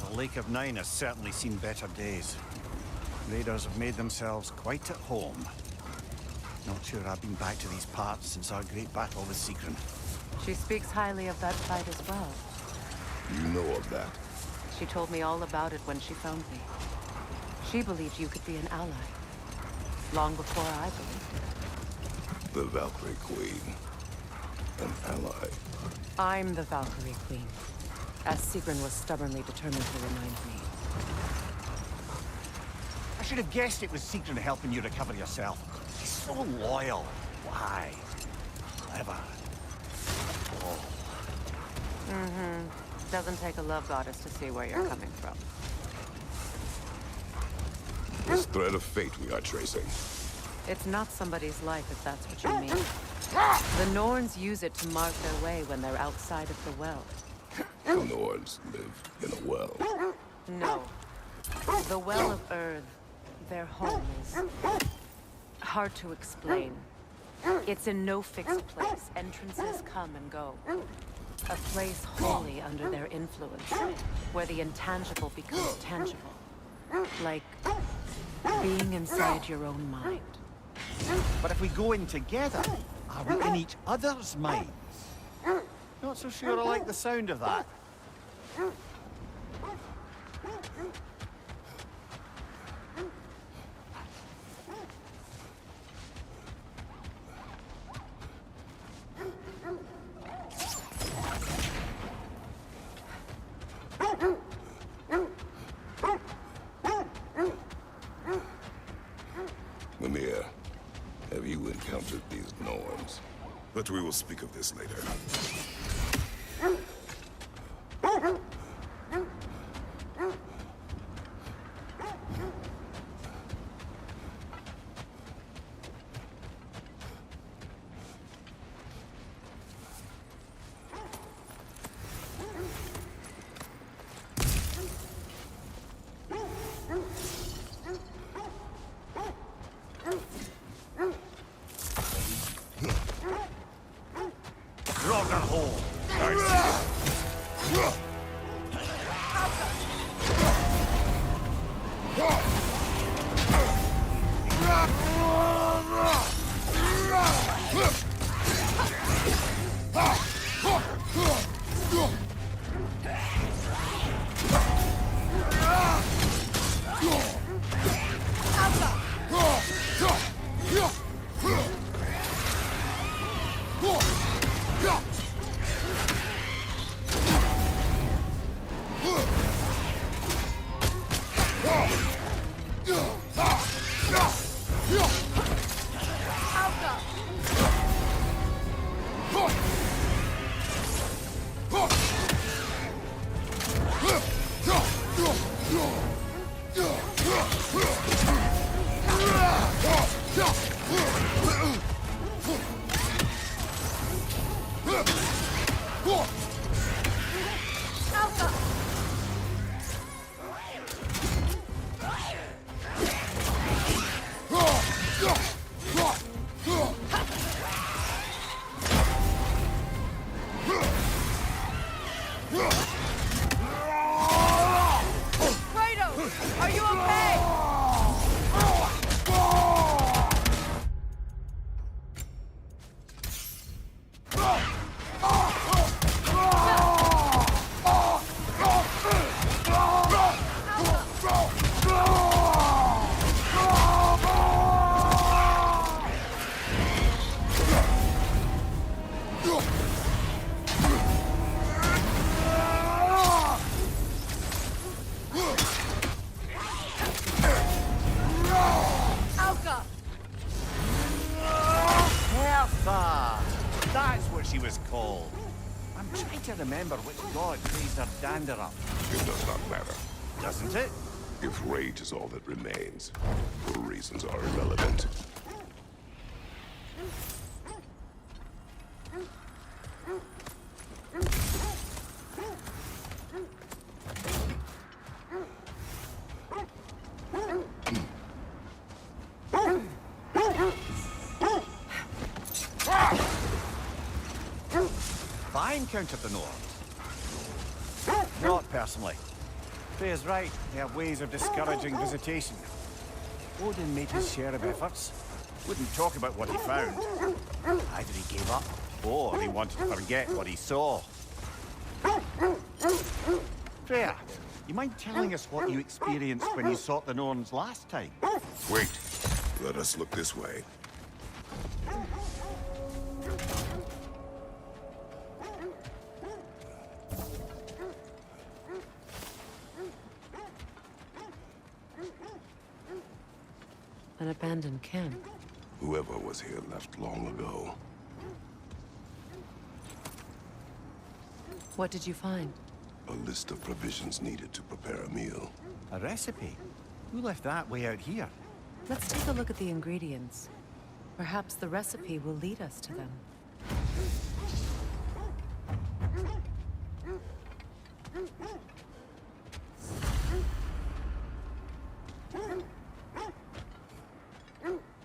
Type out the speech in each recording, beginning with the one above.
The Lake of Nine has certainly seen better days. Raiders have made themselves quite at home. Not sure I've been back to these parts since our great battle with Sigrun. She speaks highly of that fight as well. You know of that? She told me all about it when she found me. She believed you could be an ally. Long before I believed it. The Valkyrie Queen. An ally. I'm the Valkyrie Queen, as Sigrun was stubbornly determined to remind me. I should have guessed it was Sigrun helping you recover yourself. He's so loyal. Why? Clever. Oh. Doesn't take a love goddess to see where you're coming from. This thread of fate we are tracing. It's not somebody's life, if that's what you mean. The Norns use it to mark their way when they're outside of the well. The Norns live in a well. No. The Well of Earth, their home, is hard to explain. It's in no fixed place. Entrances come and go. A place wholly under their influence, where the intangible becomes tangible. Like being inside your own mind. But if we go in together, are we in each other's minds? Not so sure I like the sound of that. Mimir, have you encountered these Norns? But we will speak of this later. Kratos! Are you okay? She was called. I'm trying to remember which god raised her dander up. It does not matter. Doesn't it? If rage is all that remains, the reasons are irrelevant. I encountered the North. Not personally. Freya's right. They have ways of discouraging visitation. Odin made his share of efforts. Wouldn't talk about what he found. Either he gave up, or he wanted to forget what he saw. Freya, you mind telling us what you experienced when you sought the Norns last time? Wait. Let us look this way. An abandoned camp. Whoever was here left long ago. What did you find? A list of provisions needed to prepare a meal. A recipe? Who left that way out here? Let's take a look at the ingredients. Perhaps the recipe will lead us to them.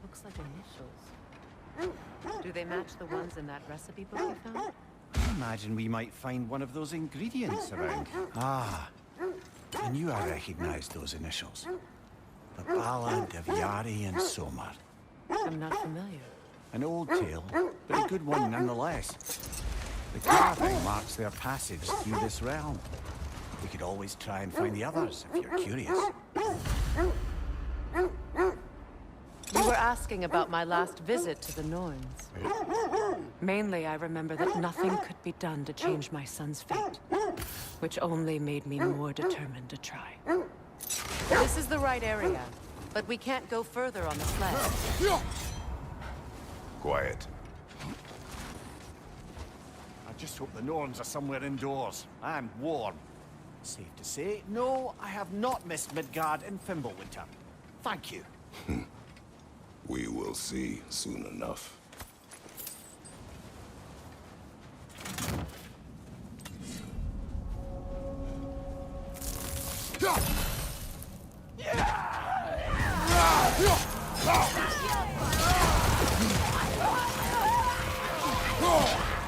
Looks like initials. Do they match the ones in that recipe book you found? I imagine we might find one of those ingredients around. Ah, I knew I recognized those initials. The Ballad of Yari and Somar. I'm not familiar. An old tale, but a good one nonetheless. The carving marks their passage through this realm. We could always try and find the others, if you're curious. You were asking about my last visit to the Norns. Mainly, I remember that nothing could be done to change my son's fate, which only made me more determined to try. This is the right area, but we can't go further on the sled. Quiet. I just hope the Norns are somewhere indoors and warm. Safe to say, no, I have not missed Midgard and Fimbulwinter. Thank you. We will see soon enough.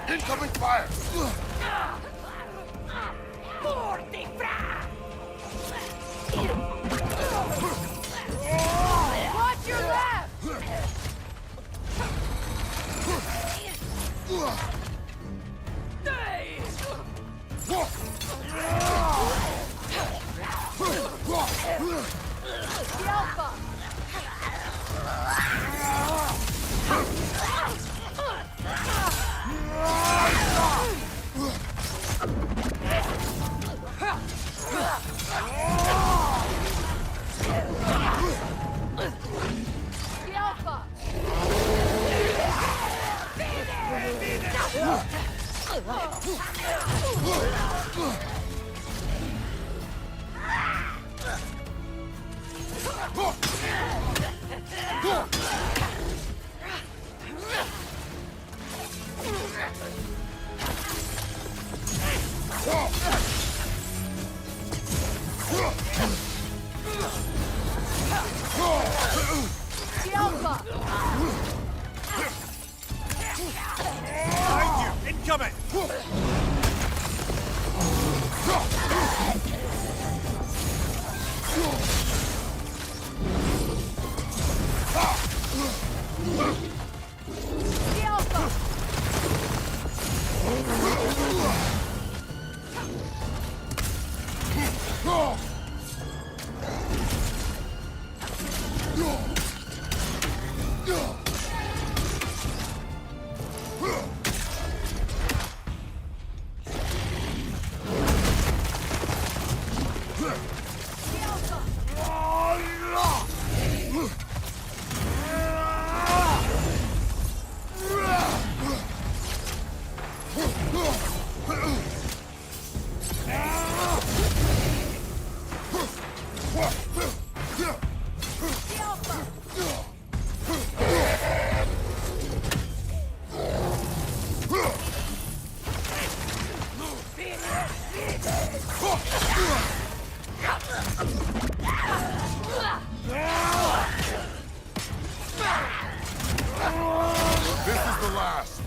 Incoming fire! Watch your left! The Alpha! The Alpha! The Alpha! Behind you! Incoming! The Alpha! This is the last!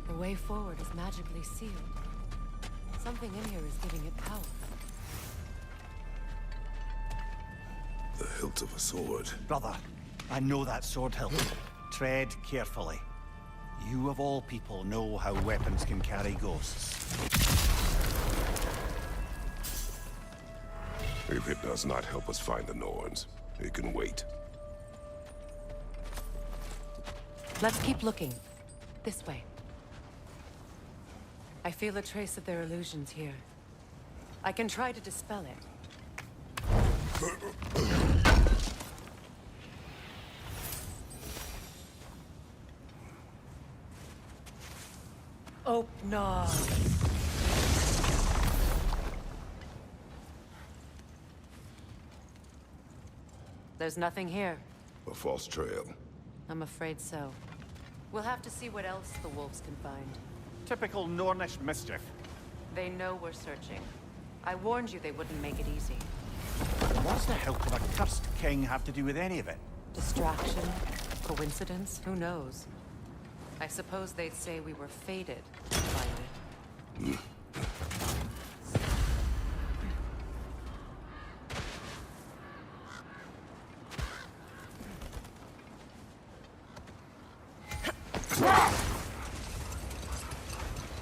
The way forward is magically sealed. Something in here is giving it power. The hilt of a sword. Brother, I know that sword hilt. Tread carefully. You of all people know how weapons can carry ghosts. If it does not help us find the Norns, it can wait. Let's keep looking. This way. I feel a trace of their illusions here. I can try to dispel it. Oh, no. There's nothing here. A false trail. I'm afraid so. We'll have to see what else the wolves can find. Typical Nornish mischief. They know we're searching. I warned you they wouldn't make it easy. What's the hilt of a cursed king have to do with any of it? Distraction? Coincidence? Who knows? I suppose they'd say we were fated to find it.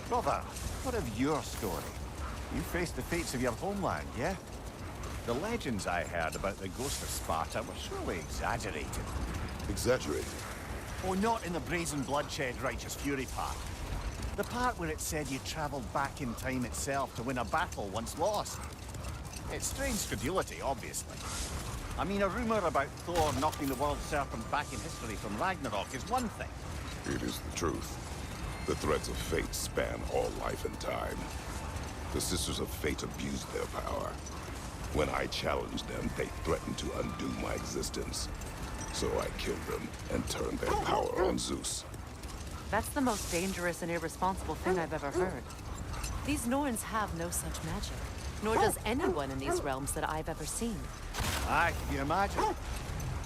Brother, what of your story? You faced the fates of your homeland, yeah? The legends I heard about the ghost of Sparta were surely exaggerated. Exaggerated. Oh, not in the brazen bloodshed righteous fury part. The part where it said you traveled back in time itself to win a battle once lost. It's strange credulity, obviously. I mean, a rumor about Thor knocking the world serpent back in history from Ragnarok is one thing. It is the truth. The threads of fate span all life and time. The Sisters of Fate abused their power. When I challenged them, they threatened to undo my existence. So I killed them and turned their power on Zeus. That's the most dangerous and irresponsible thing I've ever heard. These Norns have no such magic. Nor does anyone in these realms that I've ever seen. Aye, can you imagine?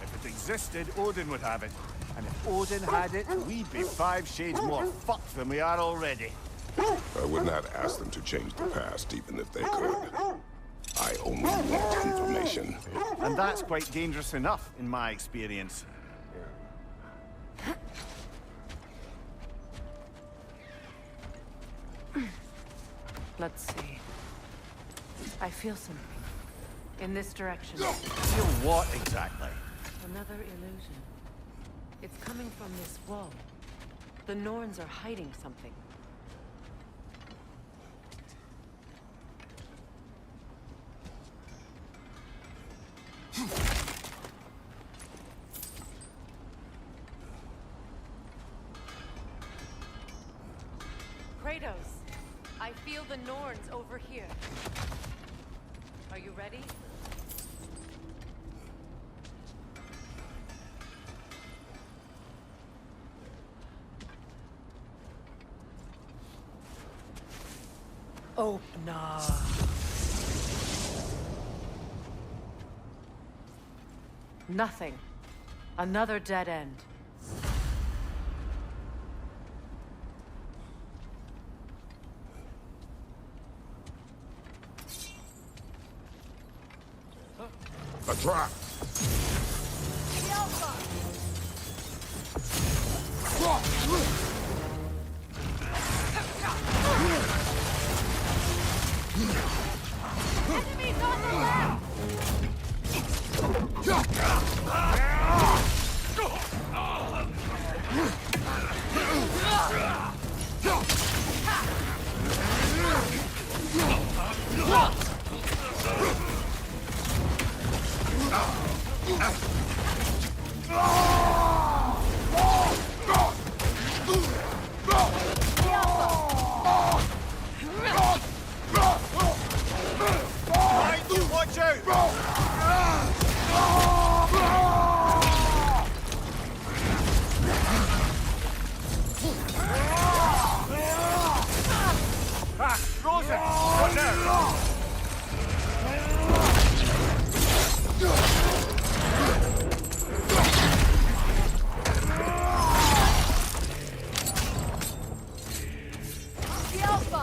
If it existed, Odin would have it. And if Odin had it, we'd be 5 shades more fucked than we are already. I would not ask them to change the past, even if they could. I only want information. And that's quite dangerous enough, in my experience. Let's see. I feel something. In this direction. Feel what exactly? Another illusion. It's coming from this wall. The Norns are hiding something. Kratos, I feel the Norns over here. Are you ready? Oh, no. Nothing. Another dead end. A trap! Enemies on the left! The Alpha!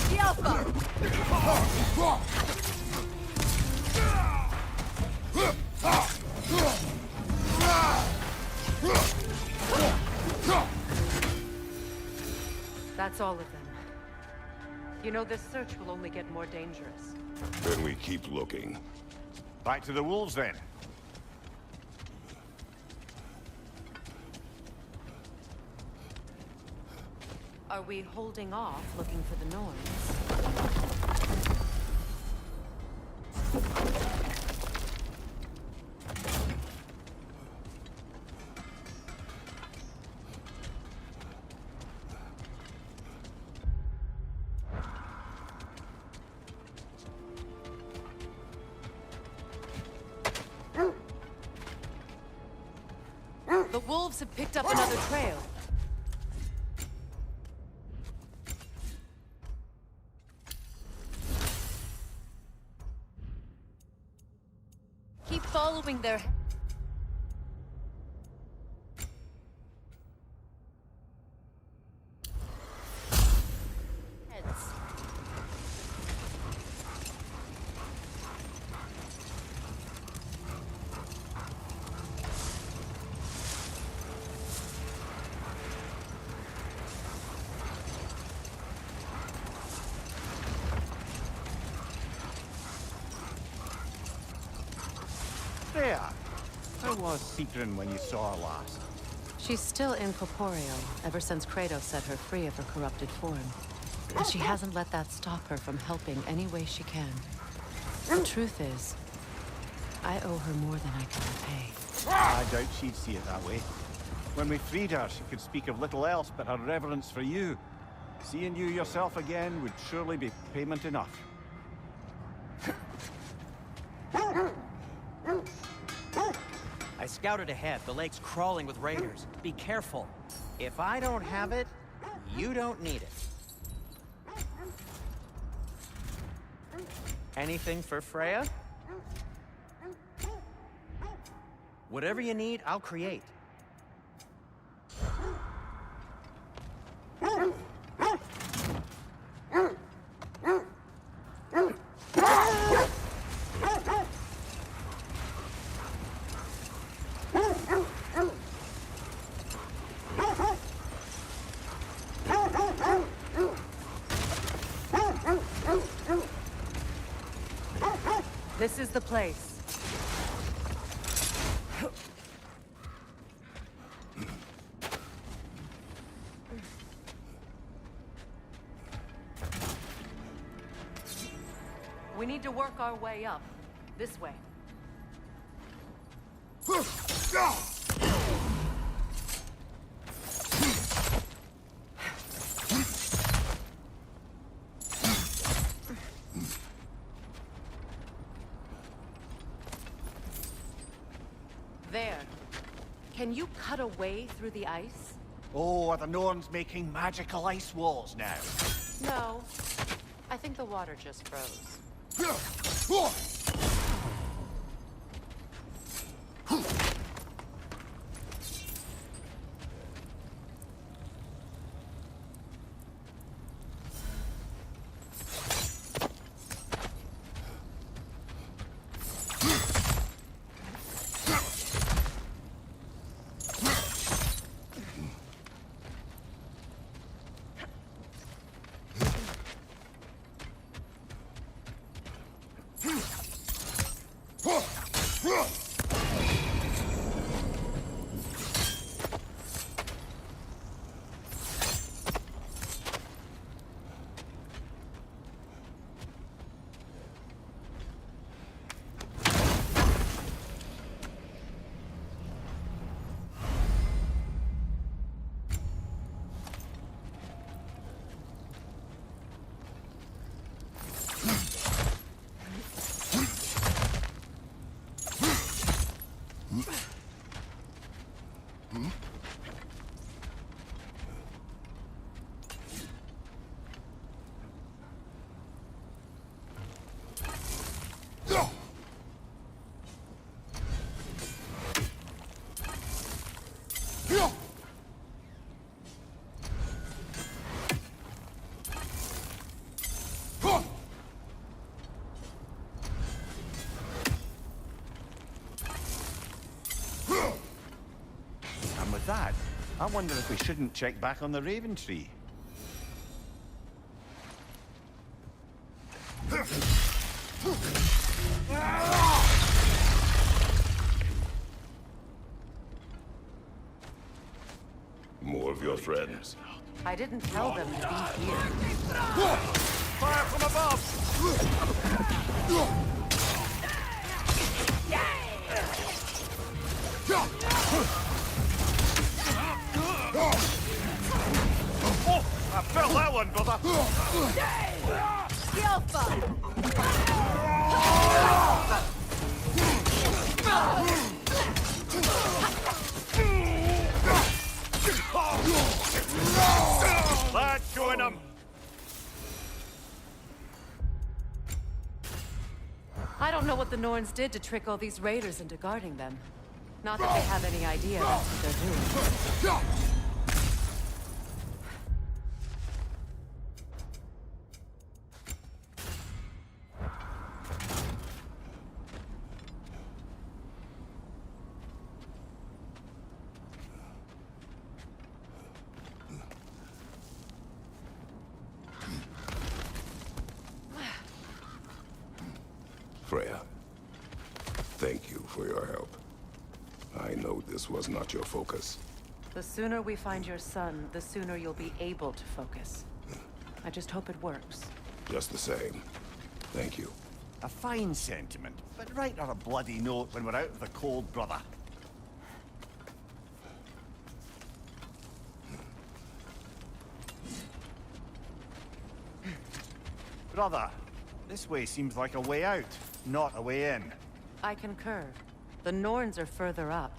The Alpha! That's all of them. You know, this search will only get more dangerous. Then we keep looking. Back to the wolves, then. Are we holding off looking for the Norns? The wolves have picked up another trail. Keep following their... heads. Freya, how was Sigrun when you saw her last? She's still incorporeal, ever since Kratos set her free of her corrupted form. But she hasn't let that stop her from helping any way she can. The truth is, I owe her more than I can repay. I doubt she'd see it that way. When we freed her, she could speak of little else but her reverence for you. Seeing you yourself again would surely be payment enough. I scouted ahead. The lake's crawling with raiders. Be careful. If I don't have it, you don't need it. Anything for Freya? Whatever you need, I'll create. This is the place. We need to work our way up. This way. There. Can you cut a way through the ice? Oh, are the Norns making magical ice walls now? No. I think the water just froze. I wonder if we shouldn't check back on the Raven Tree. More of your friends. I didn't tell them to be here. Fire from above! Oh, I felt that one, brother! That's showing him! I don't know what the Norns did to trick all these raiders into guarding them. Not that they have any idea that's what they're doing. Freya, thank you for your help. I know this was not your focus. The sooner we find your son, the sooner you'll be able to focus. I just hope it works. Just the same. Thank you. A fine sentiment, but write her a bloody note when we're out of the cold, brother. Brother, this way seems like a way out, not a way in. I concur. The Norns are further up.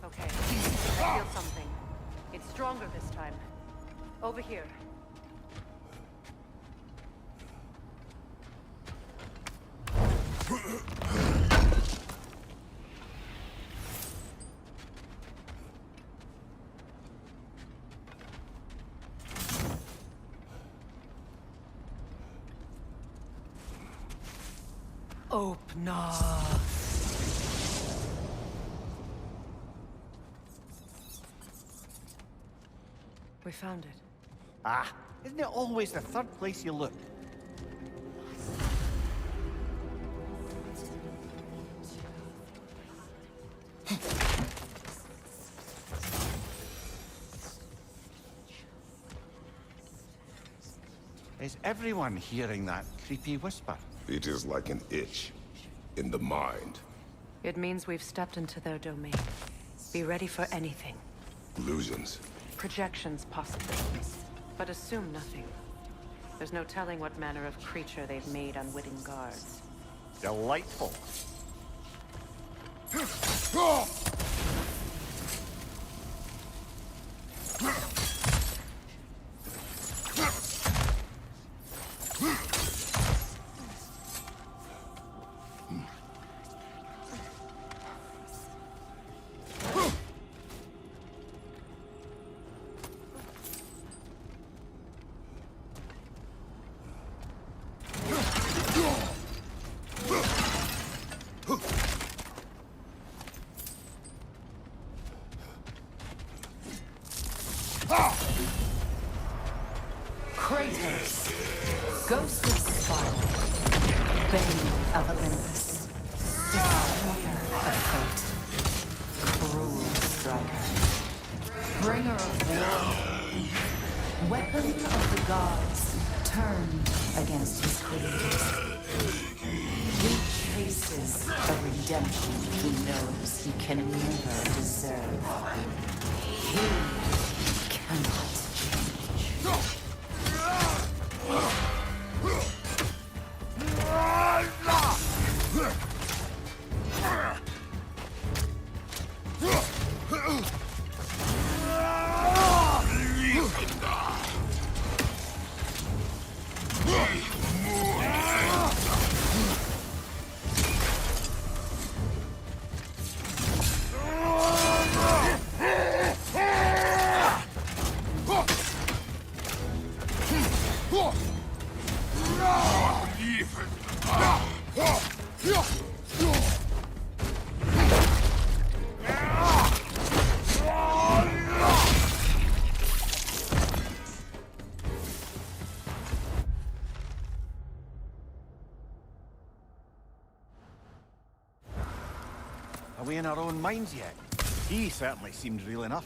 Okay, I feel something. It's stronger this time. Over here. Open up. We found it. Ah, isn't it always the third place you look? Is everyone hearing that creepy whisper? It is like an itch in the mind. It means we've stepped into their domain. Be ready for anything. Illusions. Projections, possibly. But assume nothing. There's no telling what manner of creature they've made unwitting guards. Delightful. Kratos, ghost of Sparta, bane of Olympus, destroyer of fate, cruel striker, bringer of war, weapon of the gods, turned against his creators. He chases a redemption he knows he can never deserve. He cannot change. Are we in our own minds yet? He certainly seemed real enough.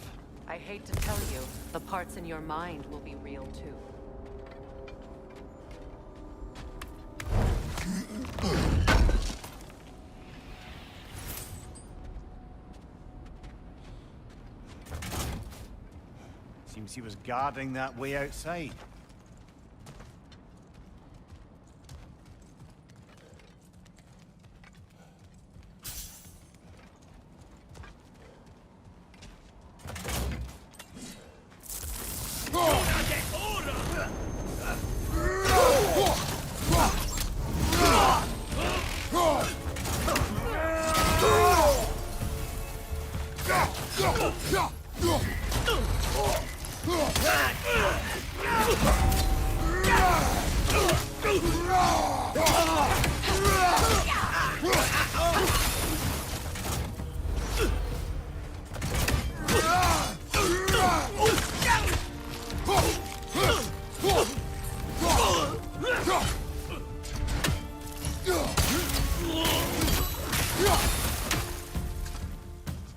I hate to tell you, the parts in your mind will be real too. Seems he was guarding that way outside.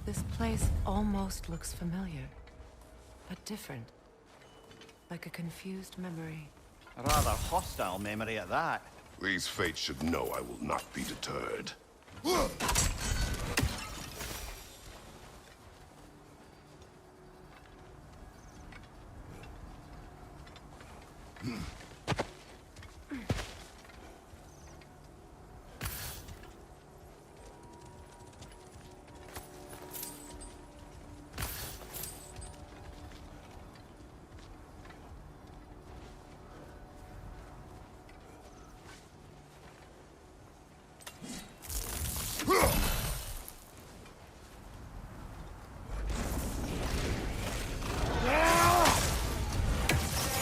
This place almost looks familiar, but different. Like a confused memory. A rather hostile memory at that. These fates should know I will not be deterred.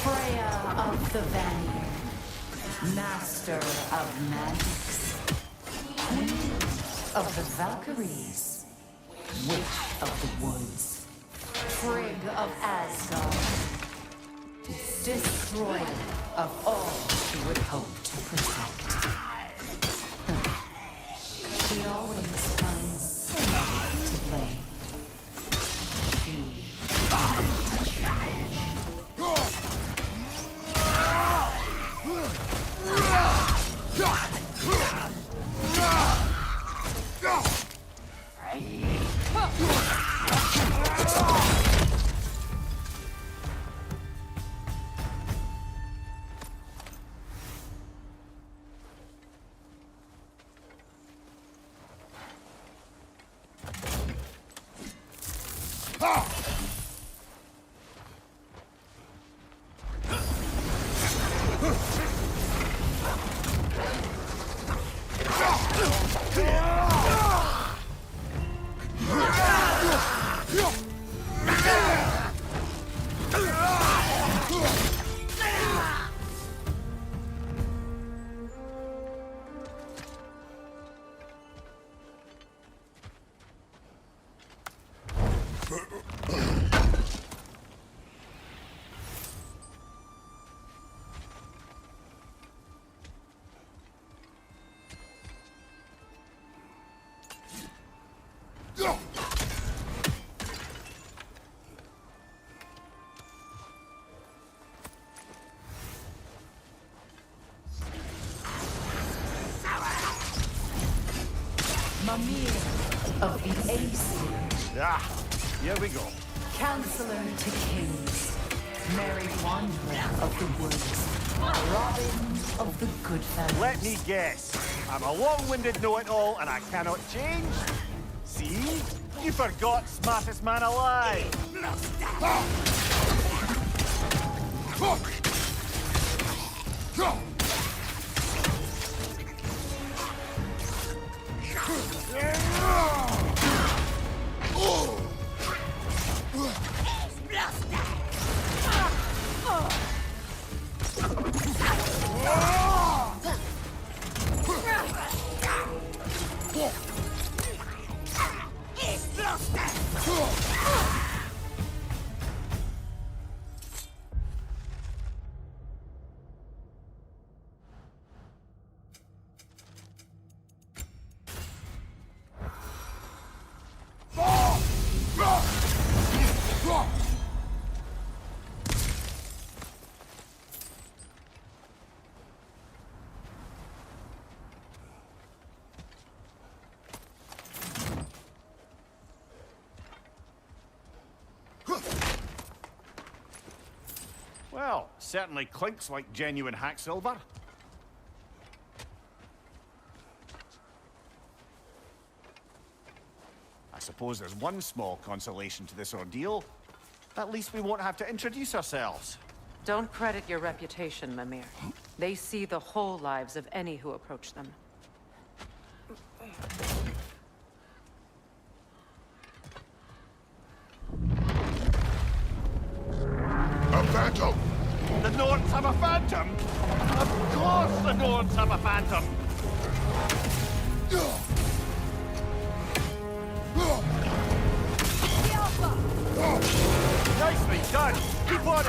Freya of the Vanir, master of magics, queen of the Valkyries, witch of the woods, Frigg of Asgard, destroyer of all she would hope to protect. She always finds something to blame. She Mimir of the Aesir, Ah, here we go. Counselor to Kings, Merry Wanderer of the Woods, Robin of the Good Family. Let me guess. I'm a long-winded know-it-all and I cannot change? See? You forgot smartest man alive. Well, certainly clinks like genuine hack silver. I suppose there's one small consolation to this ordeal. At least we won't have to introduce ourselves. Don't credit your reputation, Mimir. They see the whole lives of any who approach them. A phantom! The Nords have a phantom? Of course the Nords have a phantom! Nicely done! Keep on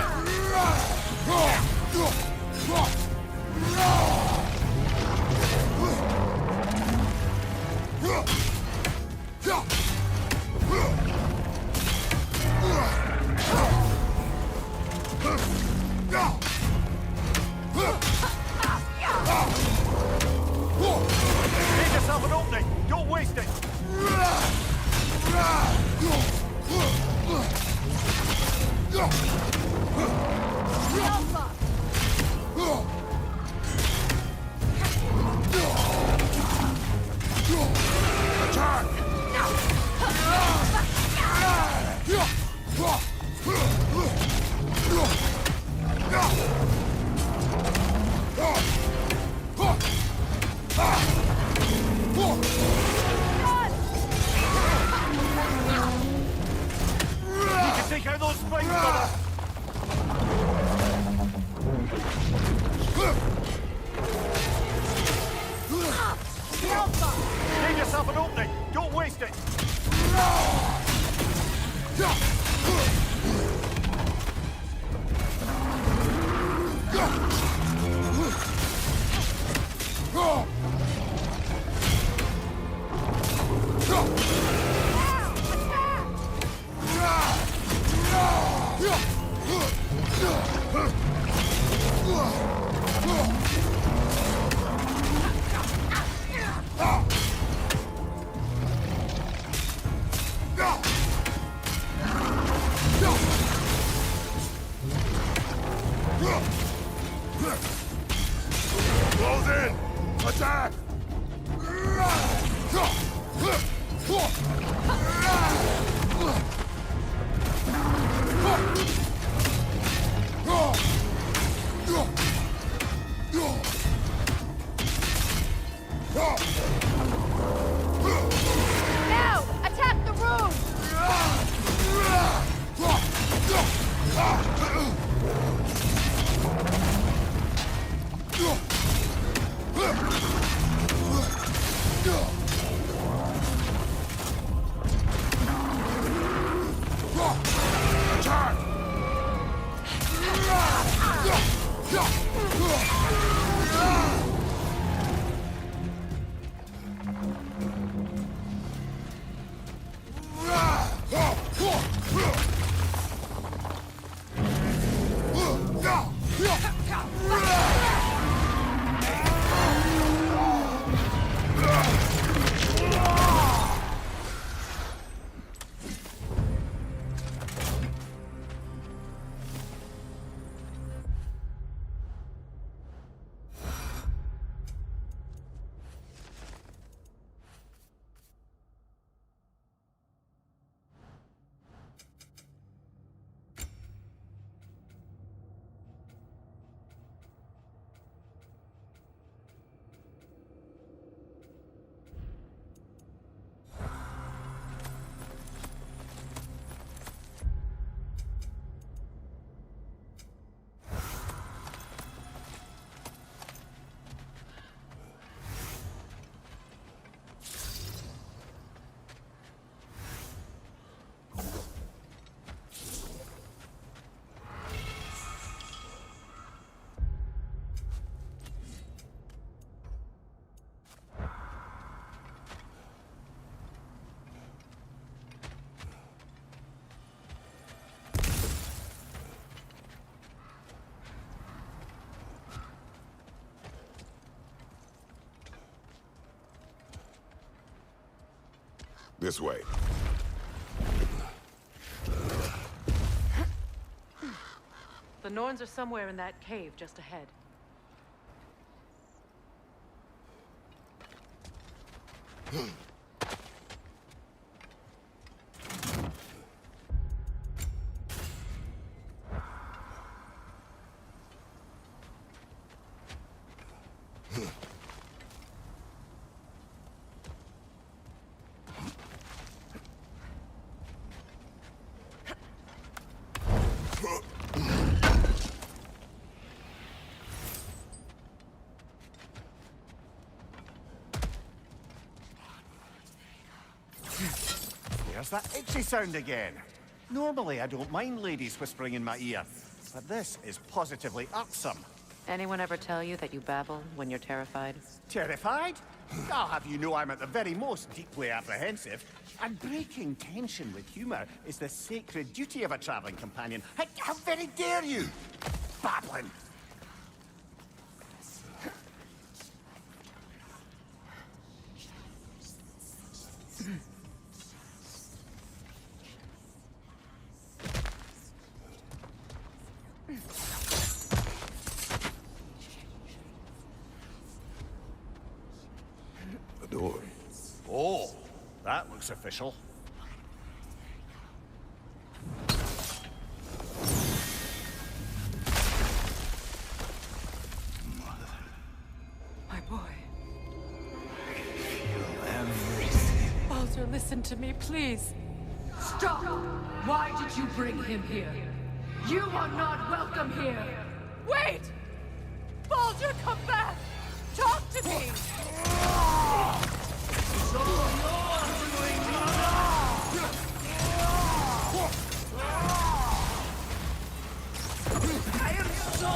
Make yourself an opening! Don't waste it! We can take out those spikes, brother! Make yourself an opening! Don't waste it! Close in! Attack! Now! Attack the room! Attack! This way. The Norns are somewhere in that cave just ahead. There's that itchy sound again. Normally, I don't mind ladies whispering in my ear, but this is positively irksome. Anyone ever tell you that you babble when you're terrified? Terrified? I'll have you know I'm at the very most deeply apprehensive. And breaking tension with humor is the sacred duty of a traveling companion. How very dare you! Babbling! A door. Oh, that looks official. My boy. Everything. Baldur, listen to me, please. Stop! Why did you bring him here? You are not welcome here! Wait! Baldur, come back! Talk to me! I am so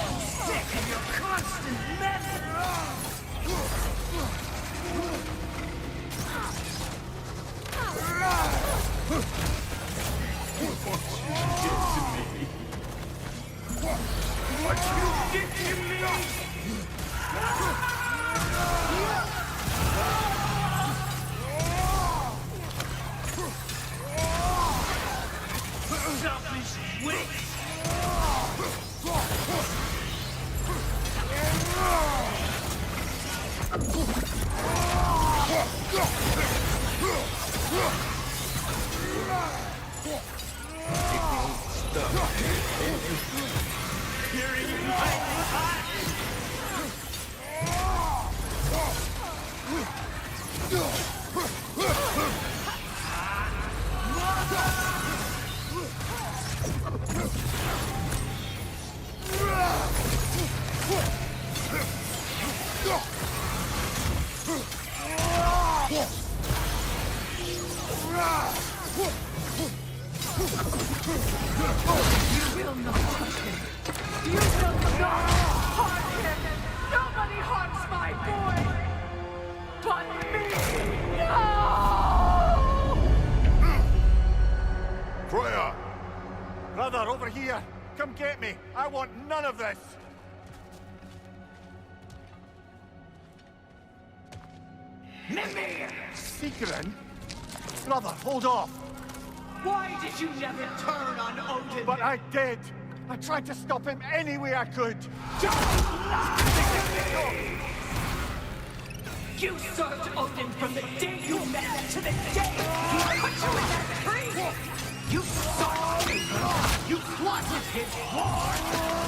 sick of your constant mess! What you did to me! Selfish witch! You will not touch him! You will not harm him! Nobody harms my boy! But me! No! Freya! Brother, over here! Come get me! I want none of this! Mimir! Secret? Brother, hold off! Why did you never turn on Odin? But I did! I tried to stop him any way I could! Don't lie to me! You served Odin from the day you met him to the day he put you in that tree! You saw him! You plotted his war!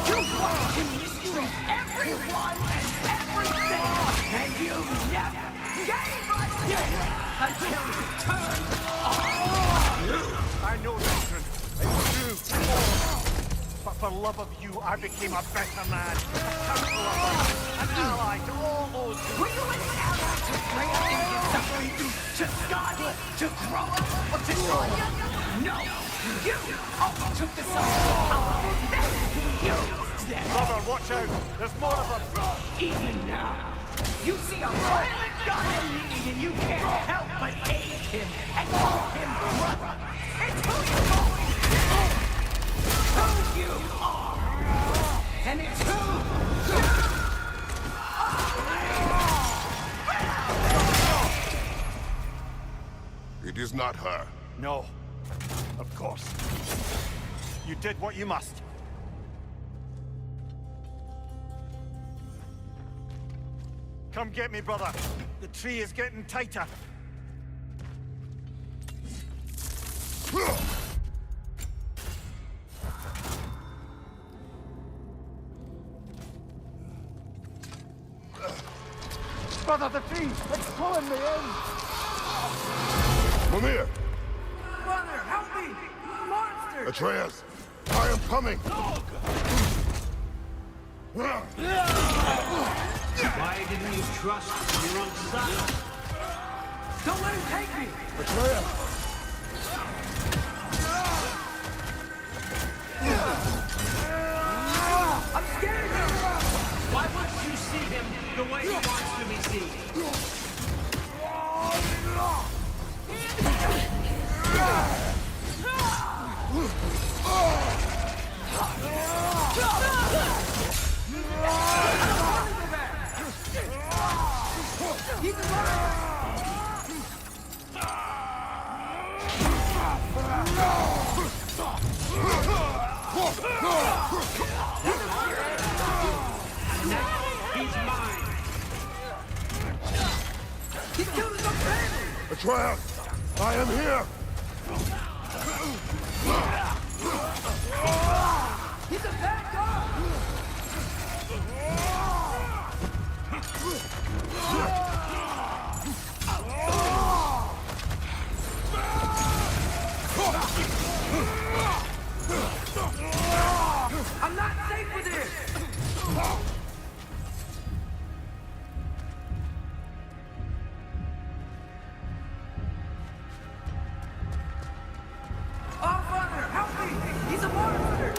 You wanted to destroy everyone and everything! And you never gave a shit until you turned on you! I know, Children. It's true. But for love of you, I became a better man. A counselor, an ally to all those who... Were you an ally to Freya in his suffering? To God? To grow up? Or to Sonya? No! You always took the soul's power. Then you used them. Brother, watch out. There's more of them. Even now, you see a violent god in need and you can't help but aid him and call him brother. It's who you've always been. Who you are. And it's who you are. It is is not her. No. Of course. You did what you must. Come get me, brother. The tree is getting tighter. Brother, the tree! It's pulling me in! Vanir! Brother, help me! Monster! Atreus! I am coming! Why didn't you trust your own son? Don't let him take me! Atreus! I'm scared! Why wouldn't you see him the way he wants to be seen? He's alive! He's mine! He killed his own family! Atreus! I am here! He's a bad guy! I'm not safe with this! All-Father, help me! He's a monster!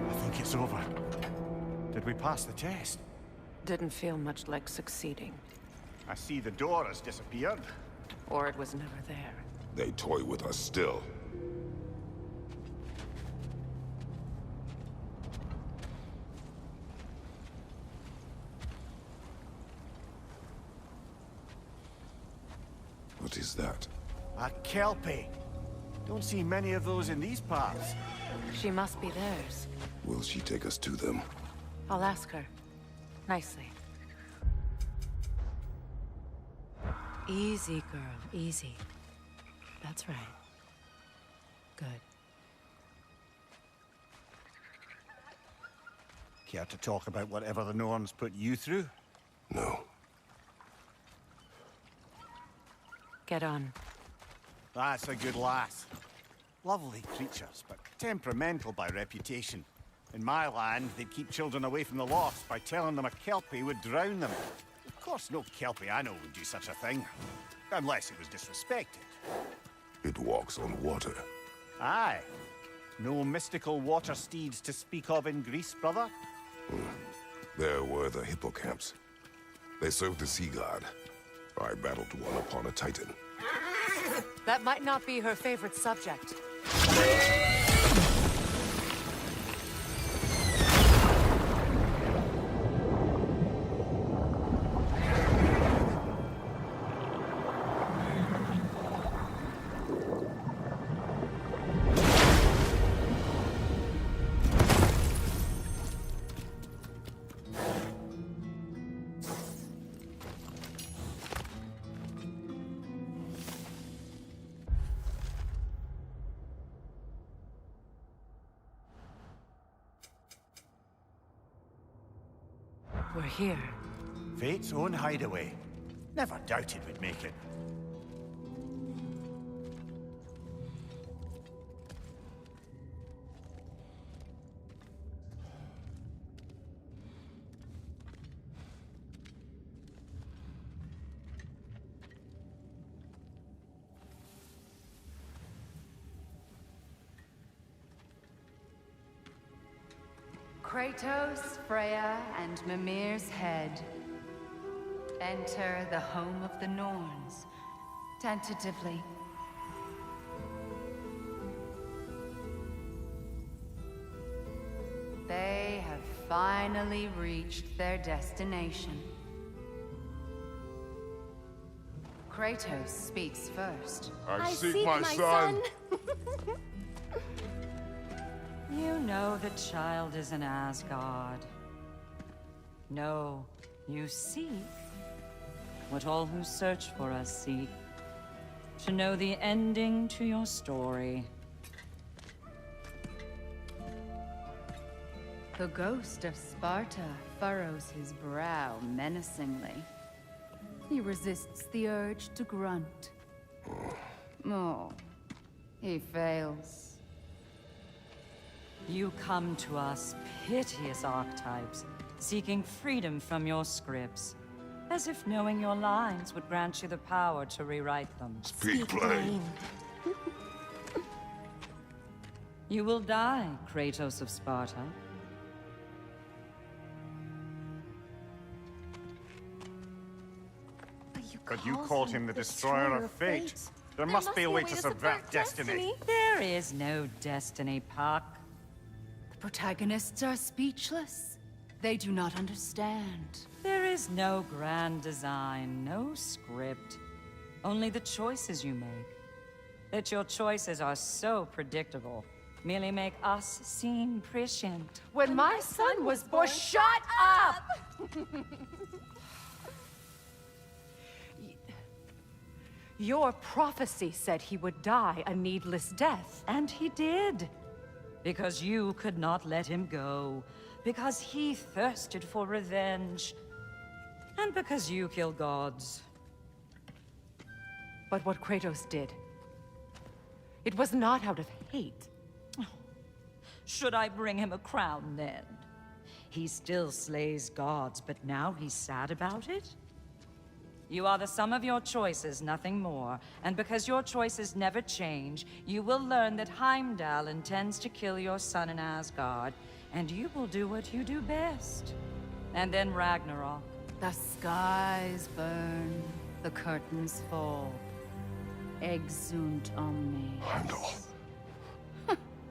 I think it's over. Did we pass the test? Didn't feel much like succeeding. I see the door has disappeared. Or it was never there. They toy with us still. What is that? A kelpie. Don't see many of those in these parts. She must be theirs. Will she take us to them? I'll ask her. Nicely. Easy, girl. Easy. That's right. Good. Care to talk about whatever the Norns put you through? No. Get on. That's a good lass. Lovely creatures, but temperamental by reputation. In my land, they'd keep children away from the lost by telling them a kelpie would drown them. Of course, no kelpie I know would do such a thing. Unless it was disrespected. It walks on water. Aye. No mystical water steeds to speak of in Greece, brother? There were the hippocamps. They served the sea god. I battled one upon a titan. That might not be her favorite subject. We're here. Fate's own hideaway. Never doubted we'd make it. Kratos, Freya, and Mimir's head. Enter the home of the Norns, tentatively. They have finally reached their destination. Kratos speaks first. I seek my son. You know the child is in Asgard. No, you seek what all who search for us seek. To know the ending to your story. The ghost of Sparta furrows his brow menacingly. He resists the urge to grunt. Oh, he fails. You come to us, piteous archetypes, seeking freedom from your scripts. As if knowing your lines would grant you the power to rewrite them. Speak plain. You will die, Kratos of Sparta. But you called him the destroyer of fate. There must be a way to subvert destiny. There is no destiny, Puck. The protagonists are speechless. They do not understand. There is no grand design, no script. Only the choices you make. That your choices are so predictable, merely make us seem prescient. When my son was born, shut up! Your prophecy said he would die a needless death. And he did. Because you could not let him go. Because he thirsted for revenge. And because you kill gods. But what Kratos did, it was not out of hate. Should I bring him a crown then? He still slays gods, but now he's sad about it? You are the sum of your choices, nothing more. And because your choices never change, you will learn that Heimdall intends to kill your son in Asgard, and you will do what you do best. And then Ragnarok. The skies burn, the curtains fall. Exunt omnes. Heimdall.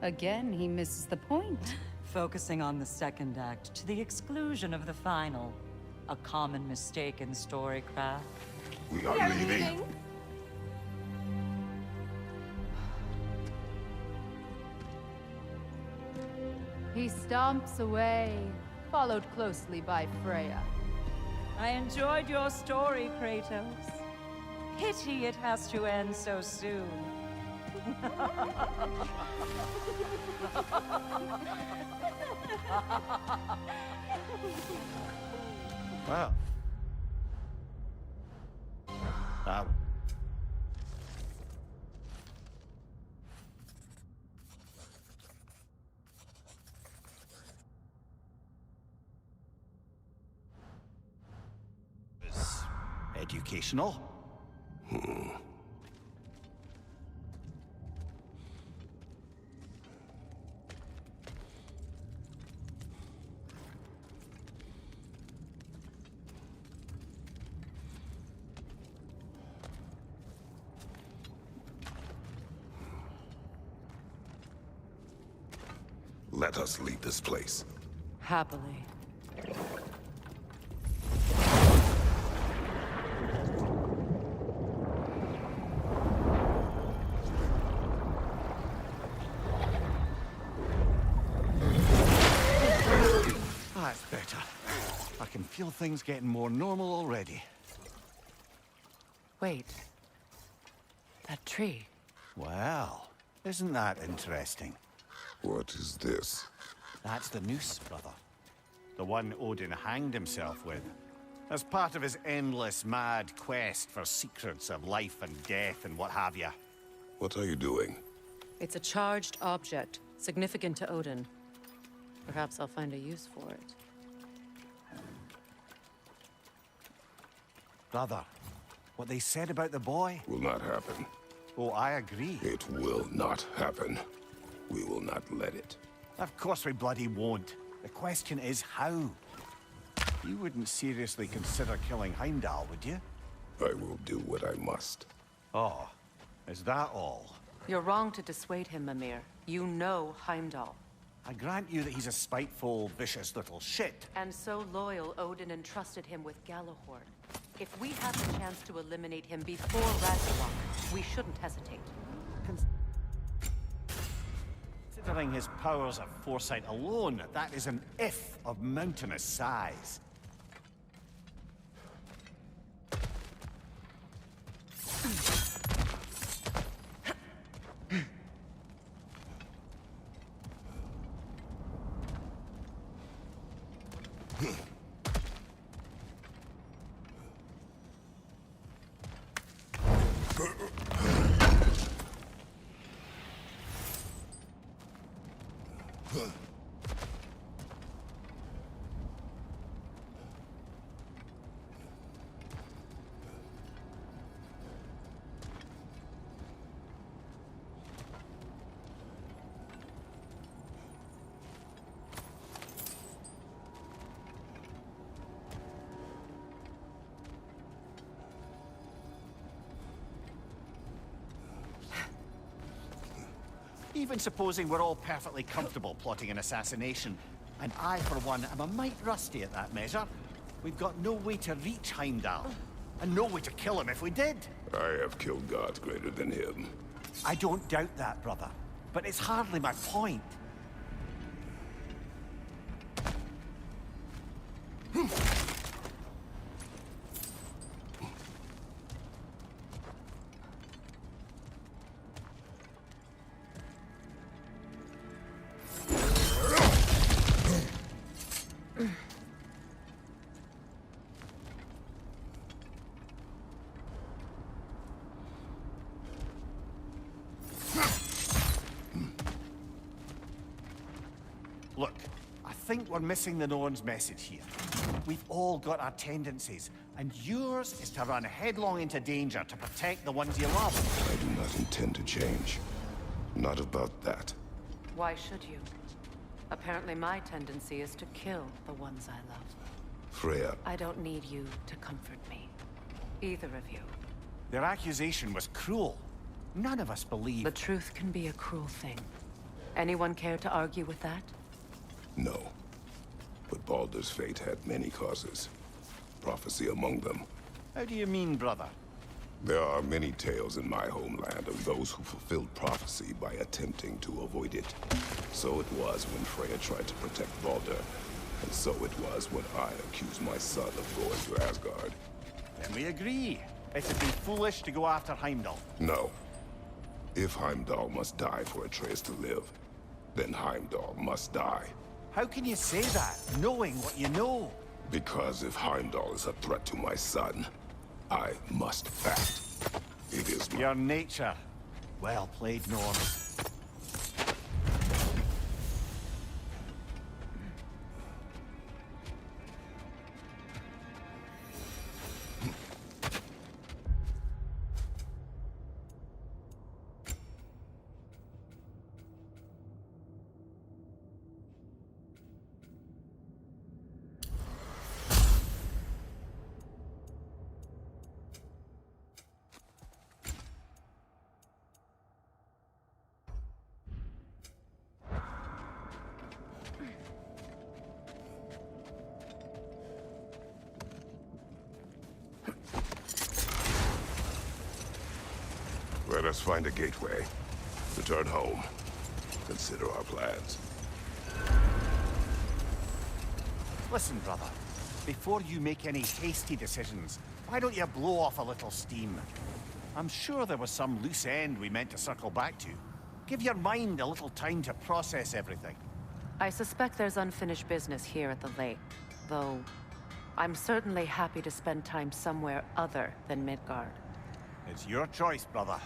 Again, he misses the point. Focusing on the second act to the exclusion of the final. A common mistake in storycraft. We are leaving. He stomps away, followed closely by Freya. I enjoyed your story, Kratos. Pity it has to end so soon. Well. Is educational? Let us leave this place. Happily. That's better. I can feel things getting more normal already. Wait. That tree. Well, isn't that interesting? What is this? That's the noose, brother. The one Odin hanged himself with. As part of his endless, mad quest for secrets of life and death and what have you. What are you doing? It's a charged object, significant to Odin. Perhaps I'll find a use for it. Brother, what they said about the boy? Will not happen. Oh, I agree. It will not happen. We will not let it. Of course we bloody won't. The question is how? You wouldn't seriously consider killing Heimdall, would you? I will do what I must. Oh, is that all? You're wrong to dissuade him, Mimir. You know Heimdall. I grant you that he's a spiteful, vicious little shit. And so loyal, Odin entrusted him with Galahorn. If we have the chance to eliminate him before Ragnarok, we shouldn't hesitate. Considering his powers of foresight alone, that is an if of mountainous size. Even supposing we're all perfectly comfortable plotting an assassination, and I, for one, am a mite rusty at that measure. We've got no way to reach Heimdall, and no way to kill him if we did. I have killed gods greater than him. I don't doubt that, brother, but it's hardly my point. Look, I think we're missing the Norn's message here. We've all got our tendencies, and yours is to run headlong into danger to protect the ones you love. I do not intend to change. Not about that. Why should you? Apparently my tendency is to kill the ones I love. Freya, I don't need you to comfort me. Either of you. Their accusation was cruel. None of us believe... The truth can be a cruel thing. Anyone care to argue with that? no. But Baldur's fate had many causes. Prophecy among them. How do you mean, brother? There are many tales in my homeland of those who fulfilled prophecy by attempting to avoid it. So it was when Freya tried to protect Baldur. And so it was when I accused my son of going to Asgard. Then we agree. It'd be foolish to go after Heimdall. No. If Heimdall must die for Atreus to live, then Heimdall must die. How can you say that, knowing what you know? Because if Heimdall is a threat to my son, I must act. It is my... Your nature. Well played, Norn. Let us find a gateway. Return home. Consider our plans. Listen, brother. Before you make any hasty decisions, why don't you blow off a little steam? I'm sure there was some loose end we meant to circle back to. Give your mind a little time to process everything. I suspect there's unfinished business here at the lake, though I'm certainly happy to spend time somewhere other than Midgard. It's your choice, brother.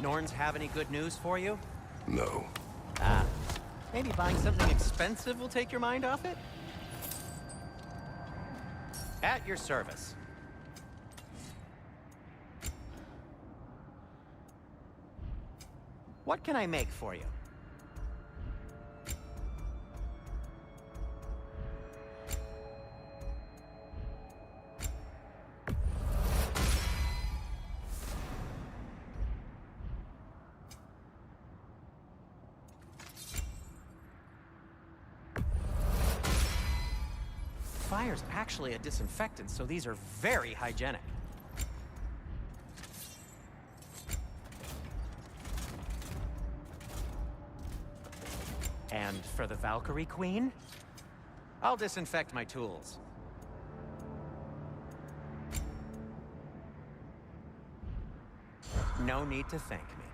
Norns have any good news for you? No. Ah, maybe buying something expensive will take your mind off it? At your service. What can I make for you? Fire's actually a disinfectant, so these are very hygienic. And for the Valkyrie Queen, I'll disinfect my tools. No need to thank me.